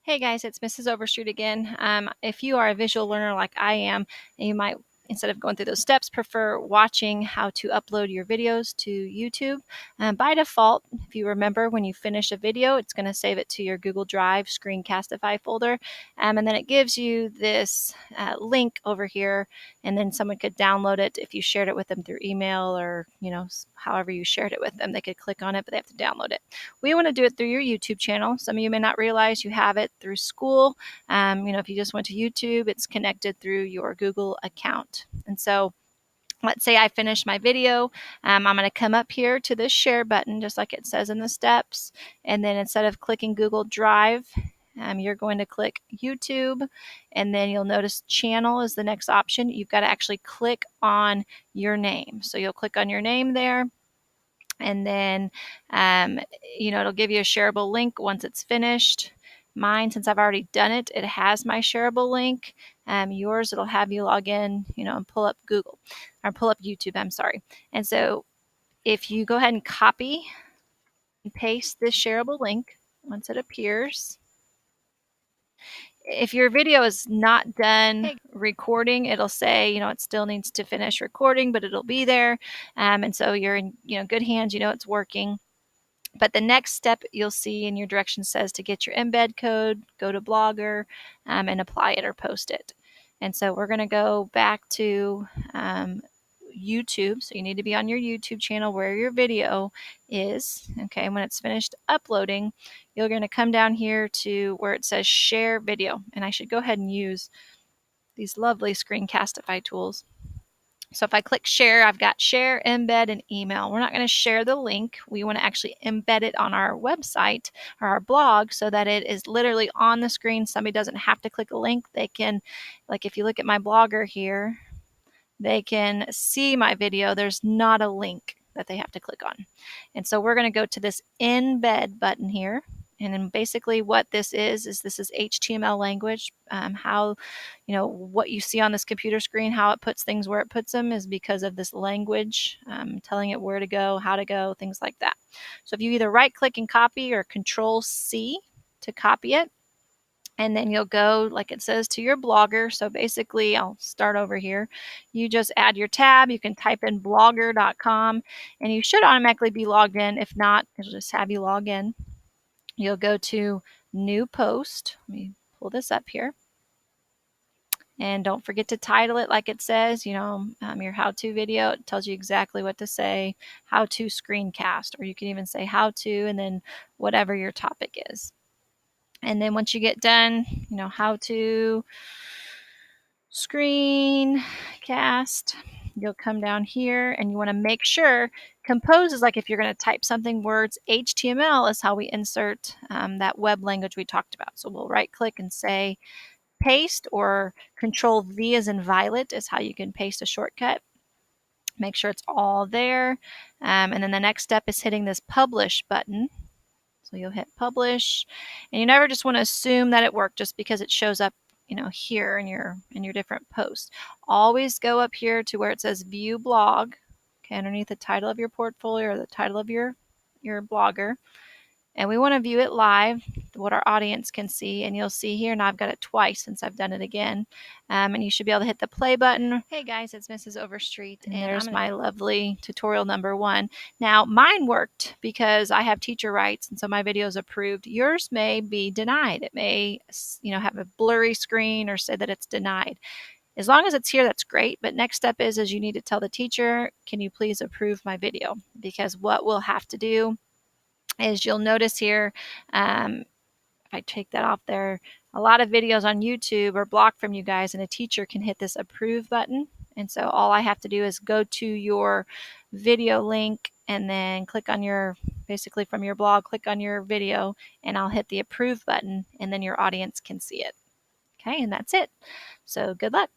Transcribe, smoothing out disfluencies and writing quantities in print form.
Hey guys, it's Mrs. Overstreet again. If you are a visual learner like I am, and you might, instead of going through those steps, prefer watching how to upload your videos to YouTube. By default, if you remember, when you finish a video, it's going to save it to your Google Drive Screencastify folder. And then it gives you this link over here, and then someone could download it if you shared it with them through email or, however you shared it with them. They could click on it, but they have to download it. We want to do it through your YouTube channel. Some of you may not realize you have it through school. If you just went to YouTube, it's connected through your Google account. And so let's say I finish my video. I'm going to come up here to this share button, just like it says in the steps. And then instead of clicking Google Drive, you're going to click YouTube, and then you'll notice channel is the next option. You've got to actually click on your name. So you'll click on your name there. And then, it'll give you a shareable link once it's finished. Mine, since I've already done it, it has my shareable link. Yours, it'll have you log in, and pull up Google, or pull up YouTube, I'm sorry. And so if you go ahead and copy and paste this shareable link once it appears, if your video is not done recording, it'll say, it still needs to finish recording, but it'll be there. And so you're in, good hands, it's working. But the next step you'll see in your directions says to get your embed code, go to Blogger, and apply it or post it. And so we're going to go back to YouTube. So you need to be on your YouTube channel where your video is. Okay, when it's finished uploading, you're going to come down here to where it says share video. And I should go ahead and use these lovely Screencastify tools. So if I click share, I've got share, embed, and email. We're not going to share the link. We want to actually embed it on our website or our blog so that it is literally on the screen. Somebody doesn't have to click a link. They can, like if you look at my blogger here, they can see my video. There's not a link that they have to click on. And so we're going to go to this embed button here. And then basically what this is this is HTML language. What you see on this computer screen, how it puts things where it puts them is because of this language, telling it where to go, how to go, things like that. So if you either right click and copy or Control C to copy it, and then you'll go, like it says, to your blogger. So basically, I'll start over here. You just add your tab. You can type in blogger.com, and you should automatically be logged in. If not, it'll just have you log in. You'll go to New Post. Let me pull this up here. And don't forget to title it like it says, your how-to video. It tells you exactly what to say, how to screencast, or you can even say how to, and then whatever your topic is. And then once you get done, how to screencast, you'll come down here and you want to make sure compose is like if you're going to type something words. HTML is how we insert that web language we talked about. So we'll right click and say paste, or Control V as in Violet is how you can paste a shortcut. Make sure it's all there. And then the next step is hitting this publish button. So you'll hit publish, and you never just want to assume that it worked just because it shows up, here in your different posts. Always go up here to where it says view blog, okay, underneath the title of your portfolio or the title of your blogger. And we want to view it live, what our audience can see. And you'll see here, and I've got it twice since I've done it again. And you should be able to hit the play button. Hey guys, it's Mrs. Overstreet. And there's my lovely tutorial number 1. Now, mine worked because I have teacher rights, and so my video is approved. Yours may be denied. It may, have a blurry screen or say that it's denied. As long as it's here, that's great. But next step is you need to tell the teacher, can you please approve my video? Because what we'll have to do is you'll notice here, if I take that off there, a lot of videos on YouTube are blocked from you guys, and a teacher can hit this approve button. And so all I have to do is go to your video link and then click on basically from your blog, click on your video, and I'll hit the approve button, and then your audience can see it. Okay, and that's it. So good luck.